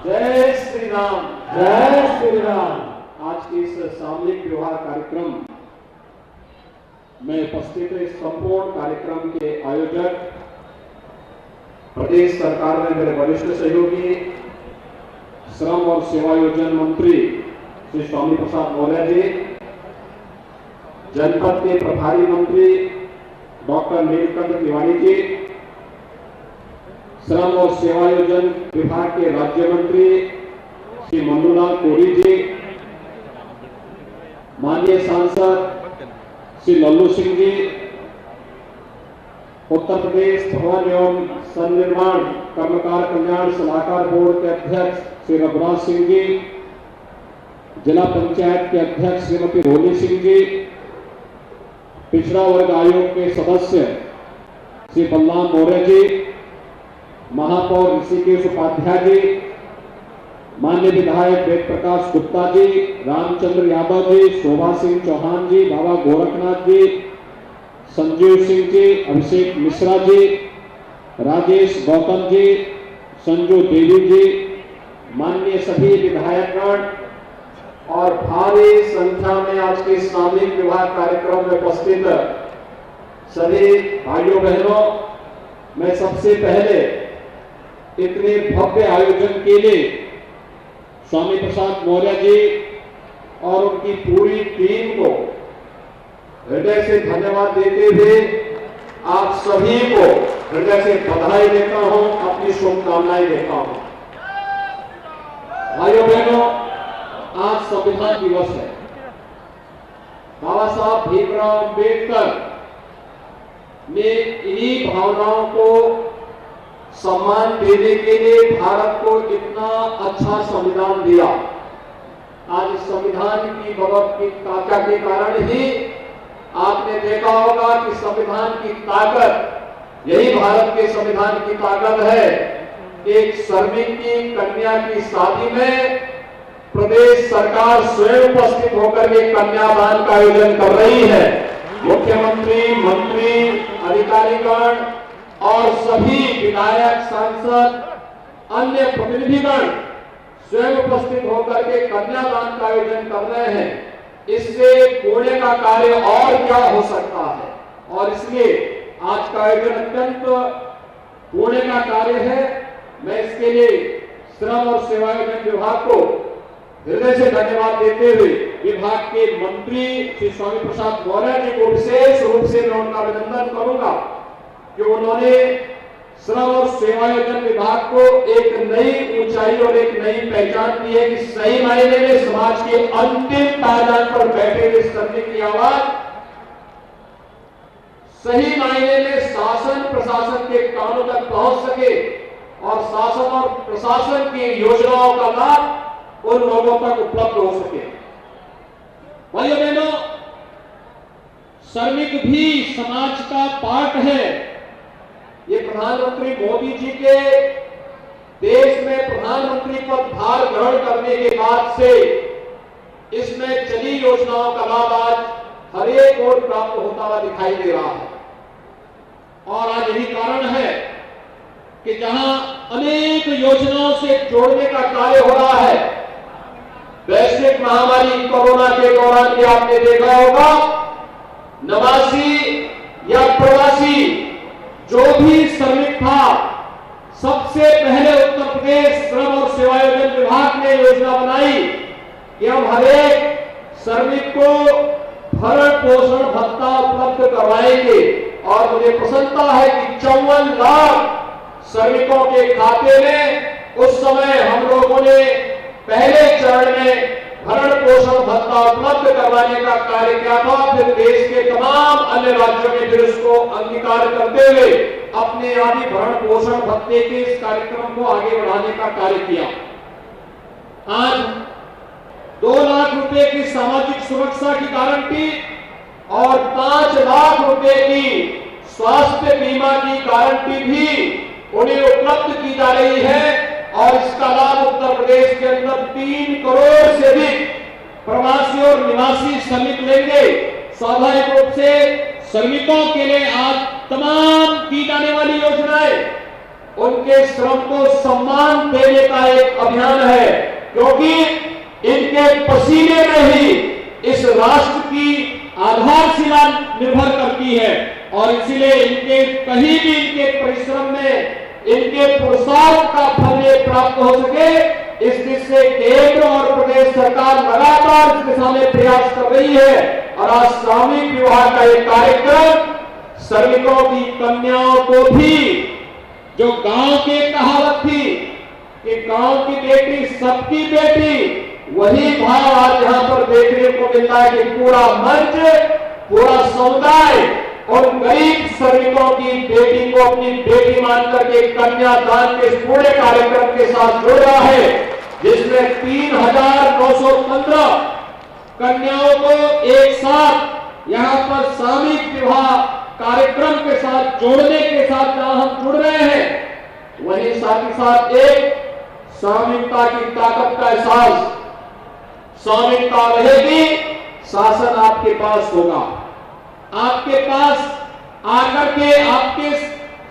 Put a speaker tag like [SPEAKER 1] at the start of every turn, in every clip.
[SPEAKER 1] जय श्री राम।
[SPEAKER 2] जय श्री राम।
[SPEAKER 1] आज के इस सामूहिक विवाह कार्यक्रम में उपस्थित इस संपूर्ण कार्यक्रम के आयोजक प्रदेश सरकार में मेरे वरिष्ठ सहयोगी श्रम और सेवायोजन मंत्री श्री स्वामी प्रसाद मौर्य जी, जनपद के प्रभारी मंत्री डॉक्टर नीलकंठ तिवारी जी, श्रम और सेवायोजन विभाग के राज्य मंत्री श्री मन्नूलाल कोरी जी, माननीय सांसद श्री लल्लू सिंह जी, उत्तर प्रदेश भवन एवं सन्निर्माण कर्मकार कल्याण सलाहकार बोर्ड के अध्यक्ष श्री रघुराज सिंह जी, जिला पंचायत के अध्यक्ष श्रीमती रोली सिंह जी, पिछड़ा वर्ग आयोग के सदस्य श्री बलराम मौर्य जी, महापौर ऋषिकेश उपाध्याय जी, माननीय विधायक वेद प्रकाश गुप्ता जी, रामचंद्र यादव जी, शोभा सिंह चौहान जी, बाबा गोरखनाथ जी, संजीव सिंह जी, अभिषेक मिश्रा जी, राजेश गौतम जी, संजू देवी जी, माननीय सभी विधायकगण और भारी संख्या में आज के सामूहिक विवाह कार्यक्रम में उपस्थित सभी भाइयों बहनों, मैं सबसे पहले इतने भव्य आयोजन के लिए स्वामी प्रसाद मौर्य जी और उनकी पूरी टीम को हृदय से धन्यवाद देते हुए आप सभी को हृदय से बधाई देता हूं, अपनी शुभकामनाएं देता हूं। भाइयों बहनों, आज संविधान दिवस है। बाबा साहब भीमराव अंबेडकर ने इन्हीं भावनाओं को सम्मान देने के लिए भारत को इतना अच्छा संविधान दिया। आज इस संविधान की बदौलत की ताकत के कारण ही आपने देखा होगा कि संविधान की ताकत, यही भारत के संविधान की ताकत है। एक श्रमिक की कन्या की शादी में प्रदेश सरकार स्वयं उपस्थित होकर के कन्यादान का आयोजन कर रही है। मुख्यमंत्री, मंत्री, अधिकारीगण और सभी विधायक, सांसद, अन्य प्रतिनिधिगण स्वयं उपस्थित होकर के कन्यादान का आयोजन कर रहे हैं। इससे पुण्य का कार्य और क्या हो सकता है, और इसलिए आज का आयोजन अत्यंत पुण्य का कार्य है। मैं इसके लिए श्रम और सेवायोजन विभाग को हृदय से धन्यवाद देते हुए विभाग के मंत्री श्री स्वामी प्रसाद मौर्य जी को विशेष रूप से मैं उनका अभिनंदन करूंगा कि उन्होंने श्रम और सेवायोजन विभाग को एक नई ऊंचाई और एक नई पहचान दी है कि सही मायने में समाज के अंतिम पायदान पर बैठे हुए श्रमिक की आवाज सही मायने में शासन प्रशासन के कानों तक पहुंच सके और शासन और प्रशासन की योजनाओं का लाभ उन लोगों तक उपलब्ध हो सके। भाइयों बहनों, श्रमिक भी समाज का पार्ट है। ये प्रधानमंत्री मोदी जी के देश में प्रधानमंत्री पद भार ग्रहण करने के बाद से इसमें चली योजनाओं का लाभ आज हर एक ओर प्राप्त होता हुआ दिखाई दे रहा है। और आज यही कारण है कि जहां अनेक योजनाओं से जोड़ने का कार्य हो रहा है, वैश्विक महामारी कोरोना के दौरान भी आपने देखा होगा, नवासी या प्रवासी जो भी श्रमिक था, सबसे पहले उत्तर प्रदेश श्रम और सेवायोजन विभाग ने योजना बनाई कि हम हर एक श्रमिक को भरण पोषण भत्ता उपलब्ध करवाएंगे। और मुझे प्रसन्नता है कि 54 लाख श्रमिकों के खाते में उस समय हम लोगों ने पहले चरण में भरण पोषण भत्ता उपलब्ध करवाने का कार्य किया था। फिर देश के तमाम अन्य राज्यों ने फिर उसको अंगीकार करते हुए अपने आदि भरण पोषण भत्ते के इस कार्यक्रम को आगे बढ़ाने का कार्य किया। आज 2 लाख रुपए की सामाजिक सुरक्षा की गारंटी और 5 लाख रुपए की स्वास्थ्य बीमा की गारंटी भी उन्हें उपलब्ध की जा रही है। और इसका लाभ उत्तर प्रदेश के अंदर 3 करोड़ से अधिक प्रवासी और निवासी श्रमिक लेंगे। स्वाभाविक रूप से श्रमिकों के लिए आज तमाम की जाने वाली योजनाएं उनके श्रम को सम्मान देने का एक अभियान है, क्योंकि इनके पसीने में ही इस राष्ट्र की आधारशिला निर्भर करती है। और इसलिए इनके कहीं भी इनके परिश्रम में, इनके पुरुषार्थ का फल ये प्राप्त हो सके, इस दिशा से केंद्र और प्रदेश सरकार लगातार इस दिशा में प्रयास कर रही है। और आज सामूहिक विवाह का एक कार्यक्रम श्रमिकों की कन्याओं को भी, जो गांव की कहावत थी कि गांव की बेटी सबकी बेटी, वही भाव आज यहां पर देखने को मिलता है कि पूरा मंच, पूरा समुदाय और गरीब श्रमिकों की बेटी को अपनी बेटी मानकर के कन्यादान के पूरे कार्यक्रम के साथ जोड़ रहा है, जिसमें 3,915 कन्याओं को एक साथ यहां पर सामूहिक विवाह कार्यक्रम के साथ जोड़ने के साथ जहां हम जुड़ रहे हैं, वहीं साथ ही साथ एक सामूहिकता की ताकत का एहसास, सामूहिकता रहेगी, शासन आपके पास होगा, आपके पास आकर के आपके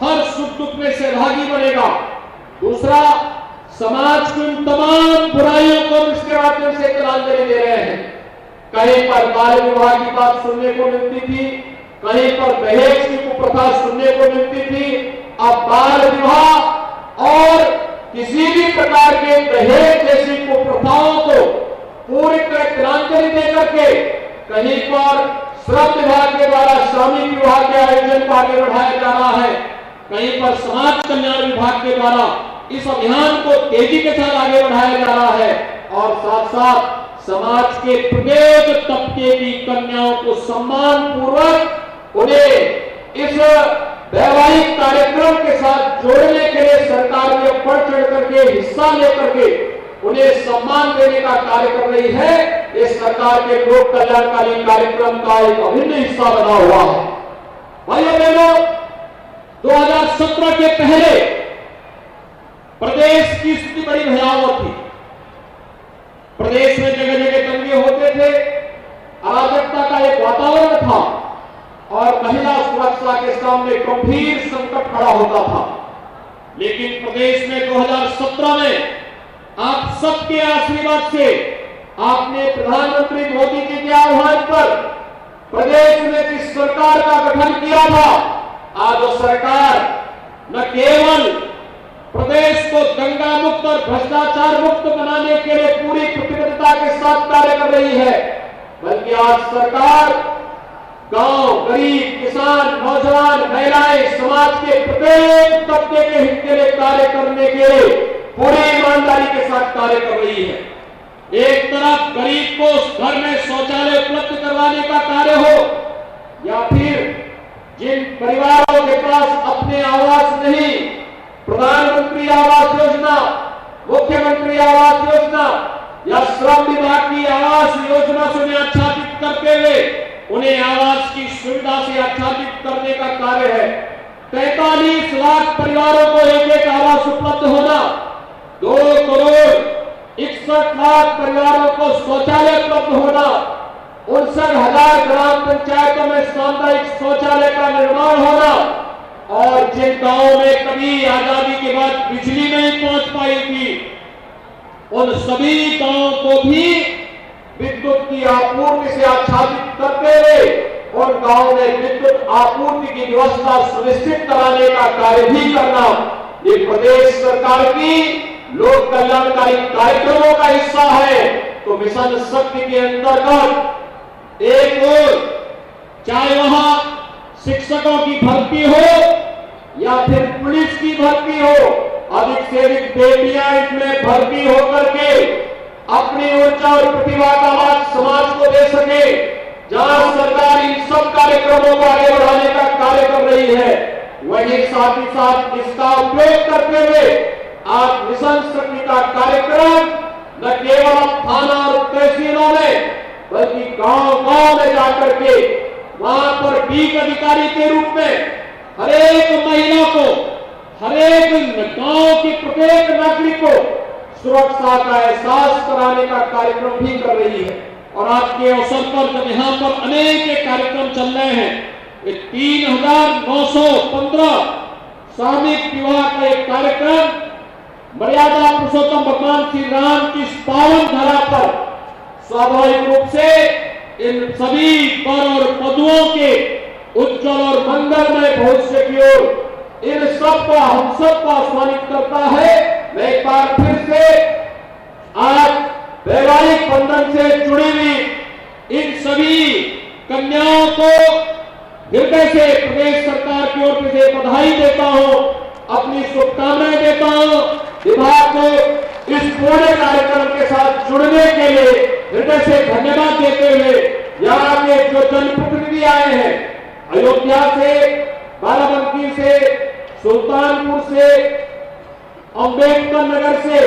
[SPEAKER 1] हर सुख दुख में सहभागी बनेगा। दूसरा, समाज की उन तमाम बुराइयों को इसके माध्यम से तिलांजलि दे रहे हैं। कहीं पर बाल विवाह की बात सुनने को मिलती थी, कहीं पर दहेज की कुप्रथा सुनने को मिलती थी। अब बाल विवाह और किसी भी प्रकार के दहेज जैसी कुप्रथाओं को पूरी तरह तिलांजलि देकर के कहीं पर श्रम विभाग के द्वारा सामूहिक विवाह के आयोजन को आगे बढ़ाया जा रहा है, कहीं पर समाज कल्याण विभाग के द्वारा इस अभियान को तेजी के साथ आगे बढ़ाया जा रहा है। और साथ साथ समाज के प्रत्येक तबके की कन्याओं को सम्मान पूर्वक उन्हें इस वैवाहिक कार्यक्रम के साथ जोड़ने के लिए सरकार ने बढ़ चढ़ करके हिस्सा लेकर के उन्हें सम्मान देने का कार्य कर रही है। इस सरकार के लोक कल्याणकारी कार्यक्रम का एक अभिन्न हिस्सा बना हुआ है। भाइयों बहनों, 2017 के पहले प्रदेश की स्थिति बड़ी भयावह थी। प्रदेश में जगह जगह दंगे होते थे, अराजकता का एक वातावरण था और महिला सुरक्षा के सामने गंभीर संकट खड़ा होता था। लेकिन प्रदेश में 2017 में आप सबके आशीर्वाद से, आपने प्रधानमंत्री मोदी जी के आह्वान पर प्रदेश में जिस सरकार का गठन किया था, आज वो सरकार न केवल प्रदेश को दंगा मुक्त और भ्रष्टाचार मुक्त बनाने के लिए पूरी प्रतिबद्धता के साथ कार्य कर रही है, बल्कि आज सरकार गांव, गरीब, किसान, नौजवान, महिलाएं, समाज के प्रत्येक तबके के हित के लिए कार्य करने के लिए पूरी ईमानदारी के साथ कार्य कर रही है। एक तरफ गरीब को घर में शौचालय उपलब्ध करवाने का कार्य हो, या फिर जिन परिवारों के पास अपने आवास नहीं, प्रधानमंत्री आवास योजना, मुख्यमंत्री आवास योजना या श्रम विभाग की आवास योजना से उन्हें आच्छादित करते हुए उन्हें आवास की सुविधा से आच्छादित करने का कार्य है। 43 लाख परिवारों को एक आवास उपलब्ध होना, 2 करोड़ 61 लाख परिवारों को शौचालय उपलब्ध होना, 59,000 ग्राम पंचायतों में सामुदायिक शौचालय का निर्माण होना, और जिन गांवों में कभी आजादी के बाद बिजली नहीं पहुंच पाई थी, उन सभी गांवों को भी विद्युत की आपूर्ति से आच्छादित करते हुए उन गांवों में विद्युत आपूर्ति की व्यवस्था सुनिश्चित कराने का कार्य भी करना, ये प्रदेश सरकार की लोक कल्याणकारी कार्यक्रमों का हिस्सा है। तो मिशन शक्ति के अंतर्गत एक ओर चाहे वहां शिक्षकों की भर्ती हो या फिर पुलिस की भर्ती हो, अधिक से अधिक बेटियां इसमें भर्ती होकर के अपनी ऊर्जा और प्रतिभा का लाभ समाज को दे सके। जहां सरकार इन सब कार्यक्रमों को आगे बढ़ाने का कार्य कर रही है, वहीं साथ ही साथ इसका उपयोग करते हुए आज मिशन शक्ति का कार्यक्रम न केवल थाना और तहसीलों में, बल्कि गांव-गांव में जाकर के वहां पर बीक अधिकारी के रूप में हर एक महिला को, हर एक गांव के प्रत्येक नागरिक को सुरक्षा का एहसास कराने का कार्यक्रम भी कर रही है। और आज के अवसर पर जब यहाँ पर अनेक कार्यक्रम चल रहे हैं, 3,915 सामूहिक विवाह का एक कार्यक्रम मर्यादा पुरुषोत्तम भगवान श्री राम की इस पावन धरा पर स्वाभाविक रूप से इन सभी वर और वधुओं के उज्जवल और मंगलमय भविष्य की ओर इन सबका हम सबको आह्वानित करता है। मैं एक बार फिर से आज वैवाहिक बंधन से जुड़ी हुई इन सभी कन्याओं को हृदय से प्रदेश सरकार की ओर से बधाई देता हूं, अपनी शुभकामनाएं देता हूं। विभाग को इस पूरे कार्यक्रम के साथ जुड़ने के लिए हृदय से धन्यवाद देते हुए यहाँ के जो जनप्रतिनिधि आए हैं, अयोध्या से, बाराबंकी से, सुल्तानपुर से, अंबेडकर नगर से,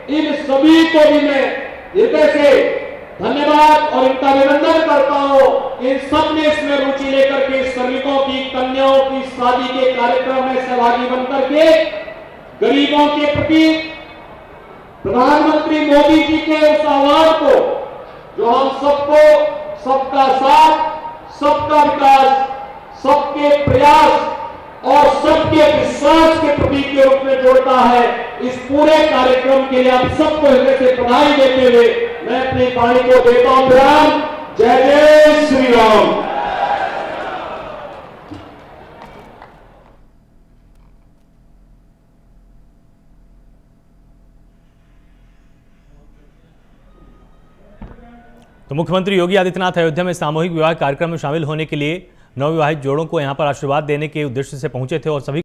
[SPEAKER 1] इन सभी को भी मैं हृदय से धन्यवाद और इनका अभिनंदन करता हूं। इन सब ने इसमें रुचि लेकर के श्रमिकों की, कन्याओं की शादी के कार्यक्रम में सहभागी बनकर के गरीबों के प्रति प्रधानमंत्री मोदी जी के उस आह्वान को, जो हम सबको सबका साथ, सबका विकास, सबके प्रयास और सबके विश्वास के प्रतीक के रूप में जोड़ता है, इस पूरे कार्यक्रम के लिए आप सबको हृदय से बधाई देते हुए मैं अपनी वाणी को देता हूं विराम। जय जय श्री राम।
[SPEAKER 3] तो मुख्यमंत्री योगी आदित्यनाथ अयोध्या में सामूहिक विवाह कार्यक्रम में शामिल होने के लिए नवविवाहित जोड़ों को यहां पर आशीर्वाद देने के उद्देश्य से पहुंचे थे और सभी